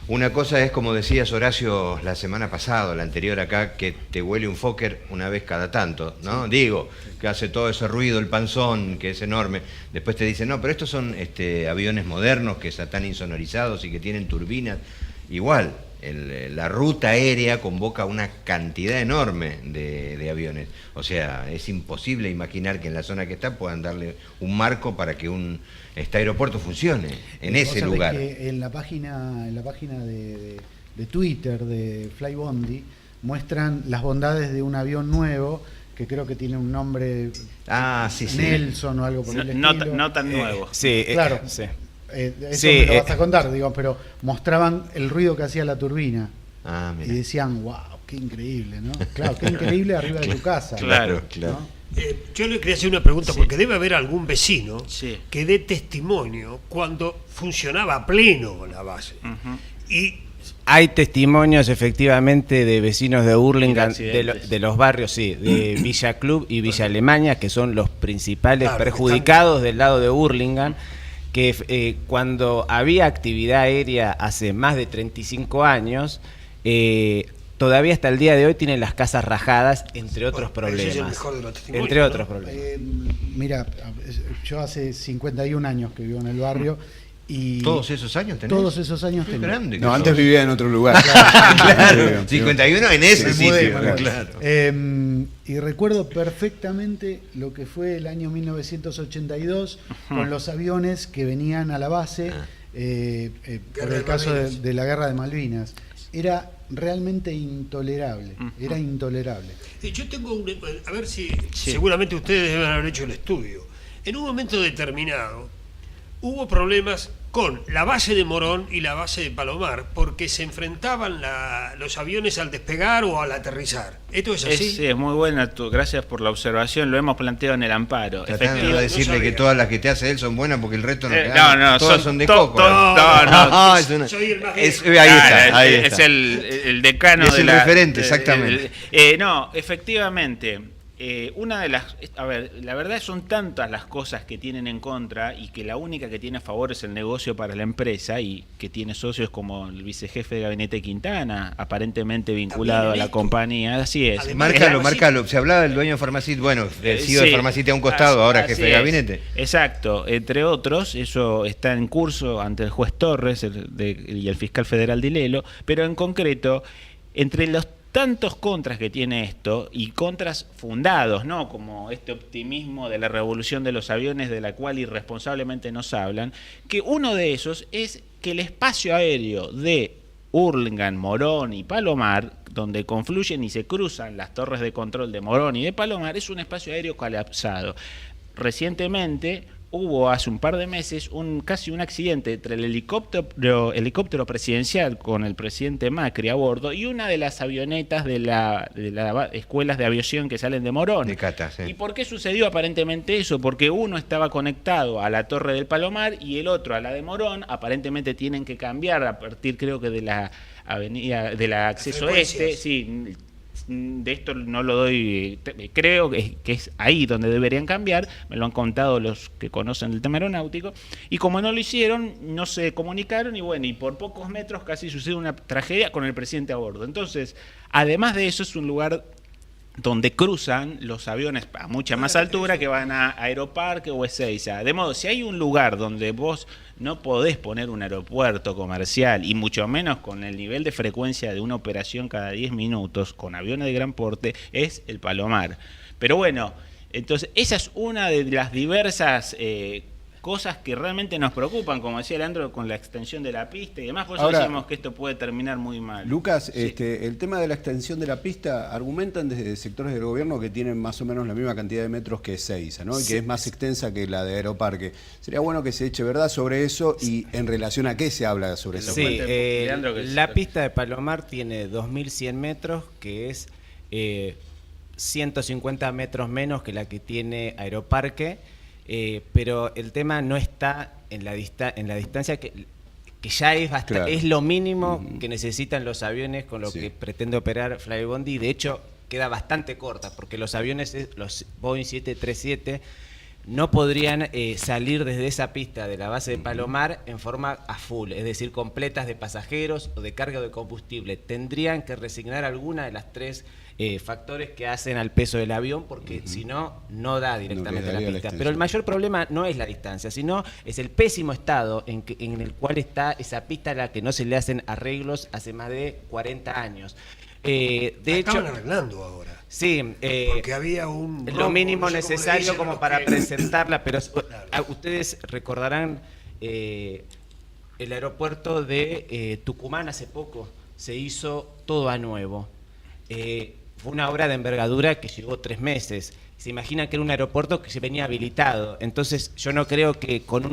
Una cosa es, como decías Horacio la semana pasada, la anterior acá, que te huele un Fokker una vez cada tanto, ¿no? Sí. Digo, que hace todo ese ruido, el panzón, que es enorme. Después te dicen, no, pero estos son aviones modernos que están insonorizados y que tienen turbinas. Igual, la ruta aérea convoca una cantidad enorme de aviones. O sea, es imposible imaginar que en la zona que está puedan darle un marco para que este aeropuerto funcione en ese lugar. Que en la página de Twitter de Flybondi muestran las bondades de un avión nuevo que creo que tiene un nombre, Nelson, sí, o algo por el estilo. No tan nuevo. Sí, claro. Sí. Eso me lo vas a contar, digo, pero mostraban el ruido que hacía la turbina. Y decían, wow, qué increíble, ¿no? Claro, qué increíble arriba de tu casa. Claro, ¿no? Yo le quería hacer una pregunta, porque debe haber algún vecino que dé testimonio cuando funcionaba a pleno la base. Y hay testimonios efectivamente de vecinos de Hurlingham, de los barrios, de Villa Club y Villa Alemania, que son los principales perjudicados del lado de Hurlingham, que cuando había actividad aérea hace más de 35 años, todavía hasta el día de hoy tienen las casas rajadas, entre otros problemas. Es el mejor de los testimonios, entre otros problemas. Mira, yo hace 51 años que vivo en el barrio. Y ¿todos esos años tenés? Todos esos años tengo. Grande, no, antes vivía en otro lugar. Claro, 51 en ese sitio. Claro. Y recuerdo perfectamente lo que fue el año 1982 con los aviones que venían a la base por el caso de la Guerra de Malvinas. Era realmente intolerable, era intolerable. Yo tengo a ver si seguramente ustedes deben haber hecho el estudio. En un momento determinado hubo problemas con la base de Morón y la base de Palomar, porque se enfrentaban los aviones al despegar o al aterrizar. ¿Esto es así? Sí, es muy buena, gracias por la observación, lo hemos planteado en el amparo. Tratando de decirle que todas las que te hace él son buenas porque el resto no todas son de coco. Soy el más ahí está. Es el decano es el referente, exactamente. No, efectivamente. Una de las, la verdad son tantas las cosas que tienen en contra y que la única que tiene a favor es el negocio para la empresa y que tiene socios como el vicejefe de gabinete Quintana, aparentemente vinculado a la compañía. Así es. Márcalo. Se hablaba del dueño de Farmacit, bueno, el CEO de Farmacit a un costado, ahora jefe de gabinete. Exacto, entre otros, eso está en curso ante el juez Torres y el fiscal federal Dilelo, pero en concreto, entre los tantos contras que tiene esto, y contras fundados, ¿no? Como este optimismo de la revolución de los aviones de la cual irresponsablemente nos hablan, que uno de esos es que el espacio aéreo de Hurlingham, Morón y Palomar, donde confluyen y se cruzan las torres de control de Morón y de Palomar, es un espacio aéreo colapsado. Recientemente hubo hace un par de meses casi un accidente entre el helicóptero presidencial con el presidente Macri a bordo y una de las avionetas de las escuelas de aviación que salen de Morón. De Cata, sí. ¿Y por qué sucedió aparentemente eso? Porque uno estaba conectado a la torre del Palomar y el otro a la de Morón. Aparentemente tienen que cambiar a partir, creo que de la avenida, de la acceso este. Sí, de esto no lo doy, creo que es ahí donde deberían cambiar, me lo han contado los que conocen el tema aeronáutico, y como no lo hicieron, no se comunicaron y bueno, y por pocos metros casi sucede una tragedia con el presidente a bordo. Entonces, además de eso, es un lugar donde cruzan los aviones a mucha más altura que van a Aeroparque o Ezeiza. De modo, si hay un lugar donde vos no podés poner un aeropuerto comercial, y mucho menos con el nivel de frecuencia de una operación cada 10 minutos, con aviones de gran porte, es el Palomar. Pero bueno, entonces esa es una de las diversas cosas que realmente nos preocupan, como decía Leandro, con la extensión de la pista y demás. Por eso decimos que esto puede terminar muy mal. Lucas, el tema de la extensión de la pista, argumentan desde sectores del gobierno que tienen más o menos la misma cantidad de metros que Ezeiza, ¿no? Y que es más extensa que la de Aeroparque. Sería bueno que se eche verdad sobre eso y en relación a qué se habla sobre eso. Sí, la pista de Palomar tiene 2.100 metros, que es 150 metros menos que la que tiene Aeroparque. Pero el tema no está en la distancia que ya es bastante, es lo mínimo que necesitan los aviones con lo que pretende operar Flybondi. De hecho, queda bastante corta, porque los aviones, los Boeing 737, no podrían salir desde esa pista de la base de Palomar en forma a full, es decir, completas de pasajeros o de carga de combustible. Tendrían que resignar alguna de las tres factores que hacen al peso del avión, porque si no, no da directamente a la pista. Pero el mayor problema no es la distancia, sino es el pésimo estado en el cual está esa pista a la que no se le hacen arreglos hace más de 40 años. De hecho, arreglando ahora. Sí, porque había lo mínimo necesario como para presentarla, pero ustedes recordarán el aeropuerto de Tucumán hace poco, se hizo todo a nuevo. Fue una obra de envergadura que llevó 3 meses. Se imagina que era un aeropuerto que se venía habilitado. Entonces yo no creo que con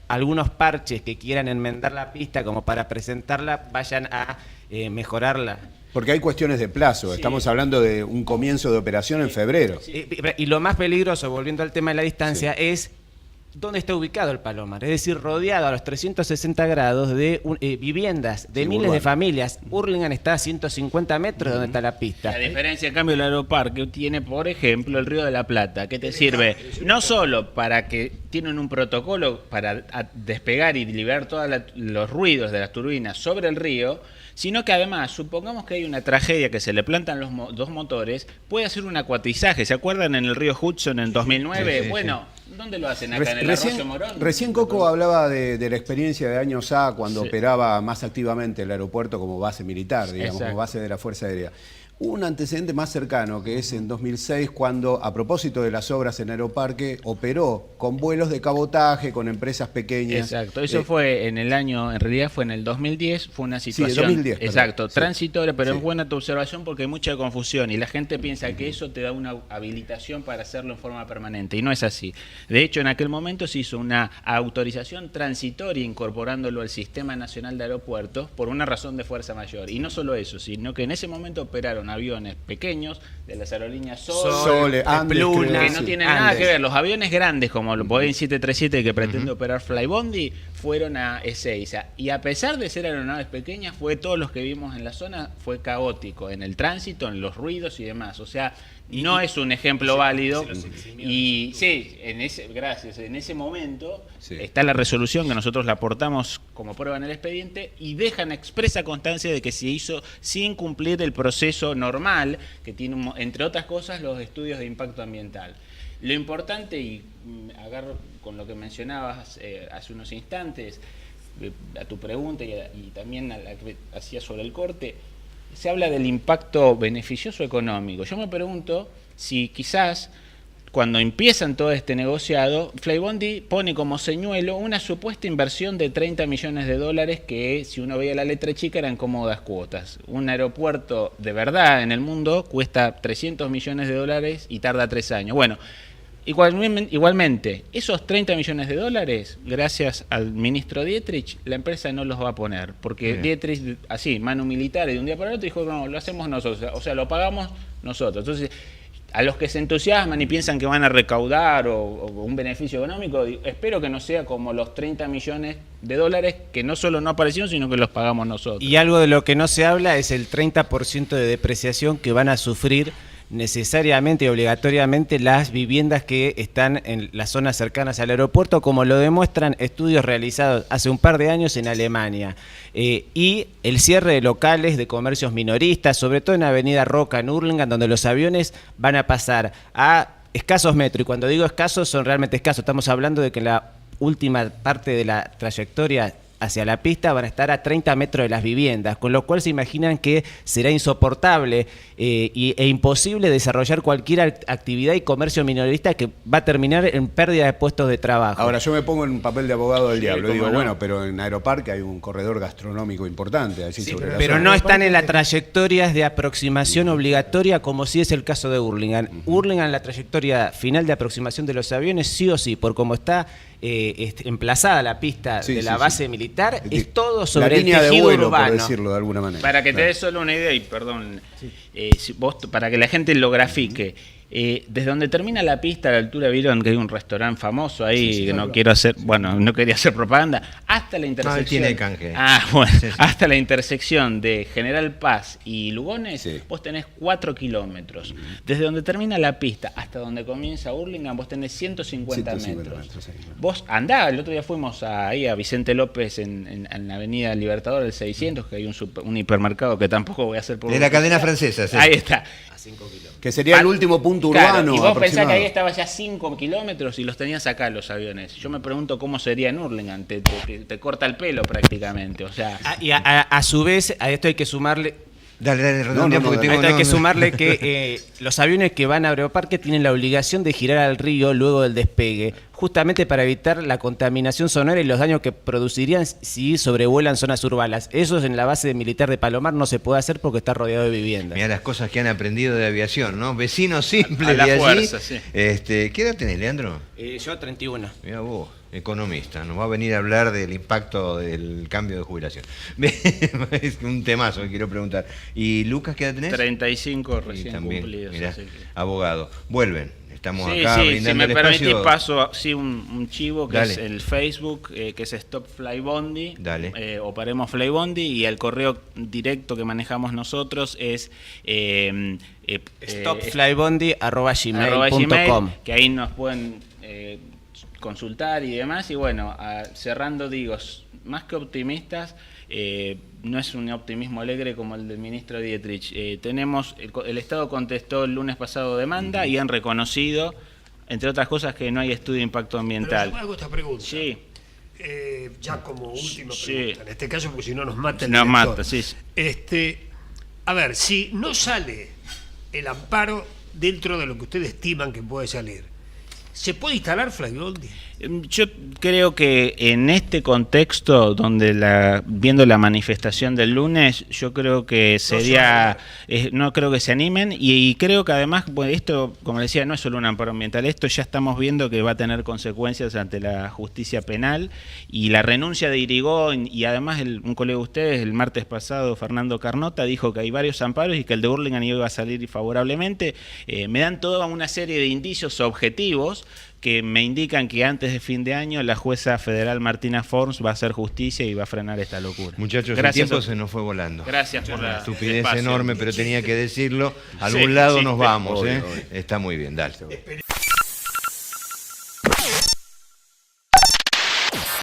algunos parches que quieran enmendar la pista como para presentarla vayan a mejorarla. Porque hay cuestiones de plazo, sí. Estamos hablando de un comienzo de operación en febrero. Sí. Y lo más peligroso, volviendo al tema de la distancia, es dónde está ubicado el Palomar, es decir, rodeado a los 360 grados de viviendas de miles de familias. Hurlingham está a 150 metros de donde está la pista. La diferencia, en cambio, el aeroparque tiene, por ejemplo, el Río de la Plata, que te sirve no solo para que tienen un protocolo para despegar y liberar todos los ruidos de las turbinas sobre el río, sino que además, supongamos que hay una tragedia que se le plantan los dos motores, puede hacer un acuatizaje. ¿Se acuerdan en el río Hudson en 2009? Bueno, ¿dónde lo hacen? Acá en el Arroyo Morón. Recién Coco hablaba de la experiencia de años A, cuando operaba más activamente el aeropuerto como base militar, digamos, como base de la Fuerza Aérea. Hubo un antecedente más cercano, que es en 2006, cuando, a propósito de las obras en Aeroparque, operó con vuelos de cabotaje, con empresas pequeñas. Exacto, eso fue en el año, en realidad fue en el 2010, fue una situación... Sí, 2010. Exacto, transitoria, pero es buena tu observación porque hay mucha confusión y la gente piensa que eso te da una habilitación para hacerlo en forma permanente, y no es así. De hecho, en aquel momento se hizo una autorización transitoria incorporándolo al Sistema Nacional de Aeropuertos por una razón de fuerza mayor. Y no solo eso, sino que en ese momento operaron aviones pequeños de las aerolíneas Sol, Andes, Pluna, que no tienen nada que ver. Los aviones grandes como el Boeing 737 que pretende operar Flybondi fueron a Ezeiza, y a pesar de ser aeronaves pequeñas, todos los que vimos en la zona fue caótico en el tránsito, en los ruidos y demás. O sea, no es un ejemplo válido. Y sí, en ese momento está la resolución que nosotros la aportamos como prueba en el expediente y dejan expresa constancia de que se hizo sin cumplir el proceso normal que tiene, entre otras cosas, los estudios de impacto ambiental. Lo importante, y agarro con lo que mencionabas hace unos instantes, a tu pregunta y también a la que hacía sobre el corte, se habla del impacto beneficioso económico. Yo me pregunto si quizás cuando empiezan todo este negociado, Flybondi pone como señuelo una supuesta inversión de $30 millones que, si uno veía la letra chica, eran cómodas cuotas. Un aeropuerto de verdad en el mundo cuesta $300 millones y tarda 3 años. Bueno, igualmente, esos $30 millones, gracias al ministro Dietrich, la empresa no los va a poner, porque Dietrich, así, mano militar, y de un día para el otro dijo, no, lo hacemos nosotros, o sea, lo pagamos nosotros. Entonces, a los que se entusiasman y piensan que van a recaudar o un beneficio económico, espero que no sea como los $30 millones que no solo no aparecieron, sino que los pagamos nosotros. Y algo de lo que no se habla es el 30% de depreciación que van a sufrir necesariamente y obligatoriamente las viviendas que están en las zonas cercanas al aeropuerto, como lo demuestran estudios realizados hace un par de años en Alemania. Y el cierre de locales de comercios minoristas, sobre todo en Avenida Roca, en Hurlingham, donde los aviones van a pasar a escasos metros. Y cuando digo escasos, son realmente escasos. Estamos hablando de que en la última parte de la trayectoria hacia la pista van a estar a 30 metros de las viviendas, con lo cual se imaginan que será insoportable e imposible desarrollar cualquier actividad y comercio minorista, que va a terminar en pérdida de puestos de trabajo. Ahora, yo me pongo en un papel de abogado del diablo, digo, bueno, pero en Aeroparque hay un corredor gastronómico importante. Allí sobre pero no están en las trayectorias de aproximación obligatoria, como sí es el caso de Hurlingham. Hurlingham, la trayectoria final de aproximación de los aviones, sí o sí, por como está emplazada la pista de la base militar, es todo sobre el tejido de vuelo, urbano. por decirlo de alguna manera. Para que te des solo una idea, y perdón, para que la gente lo grafique, desde donde termina la pista a la altura, vieron que hay un restaurante famoso ahí, Sí, que no claro. quiero hacer, bueno, no quería hacer propaganda, hasta la intersección. tiene canje. Bueno, Sí, sí. hasta la intersección de General Paz y Lugones, Sí. vos tenés 4 kilómetros. Desde donde termina la pista hasta donde comienza Hurlingham, vos tenés 150 metros. sí. Vos andá, el otro día fuimos ahí a Vicente López en la avenida Libertador del 600, que hay un hipermercado que tampoco voy a hacer por De la cadena francesa, sí. Ahí está. Que sería el último punto Claro, urbano. y vos pensás aproximado. que ahí estaba ya 5 kilómetros y los tenías acá los aviones. Yo me pregunto cómo sería en Hurlingham, te corta el pelo prácticamente, o sea... Y a su vez, a esto hay que sumarle Dale, redondea no, porque dale. tengo... Ahorita hay que no. sumarle que los aviones que van a Aeroparque tienen la obligación de girar al río luego del despegue, justamente para evitar la contaminación sonora y los daños que producirían si sobrevuelan zonas urbanas. Eso en la base militar de Palomar no se puede hacer porque está rodeado de viviendas. Mirá las cosas que han aprendido de aviación, ¿no? Vecinos simples A la de allí. fuerza, sí. ¿Qué edad tenés, Leandro? Yo 31. Mirá vos, economista, nos va a venir a hablar del impacto del cambio de jubilación. Es un temazo que quiero preguntar. ¿Y Lucas qué edad tenés? 35 Y recién también, cumplidos. mirá, así que- abogado. Vuelven, estamos Sí, acá sí, si brindando me el permitís espacio. paso un chivo que Dale. es el Facebook, que es Stop Fly Bondi, Dale. o Paremos Fly Bondi, y el correo directo que manejamos nosotros es stopflybondi@gmail.com. @gmail, que ahí nos pueden consultar y demás. Y bueno, cerrando digo, más que optimistas, no es un optimismo alegre como el del ministro Dietrich. Tenemos el Estado contestó el lunes pasado demanda y han reconocido, entre otras cosas, que no hay estudio de impacto Pero ambiental. yo hago esta pregunta. Sí, Ya como última Sí. pregunta, en este caso, porque si no nos mata el nos director. mata, sí. A ver, si no sale el amparo dentro de lo que ustedes estiman que puede salir, ¿se puede instalar Flybondi? Yo creo que en este contexto, donde viendo la manifestación del lunes, yo creo que sería, no creo que se animen, y creo que además, bueno, esto, como decía, no es solo un amparo ambiental, esto ya estamos viendo que va a tener consecuencias ante la justicia penal, y la renuncia de Irigoyen, y además un colega de ustedes, el martes pasado, Fernando Carnota, dijo que hay varios amparos y que el de Hurlingham iba a salir favorablemente. Me dan toda una serie de indicios objetivos que me indican que antes de fin de año la jueza federal Martina Forns va a hacer justicia y va a frenar esta locura. Muchachos, Gracias el tiempo se nos fue volando. Gracias por la Estupidez espacio. enorme, pero tenía que decirlo. A Sí, algún lado sí, nos vamos, obvio, ¿eh? obvio. Está muy bien, dale. Esperemos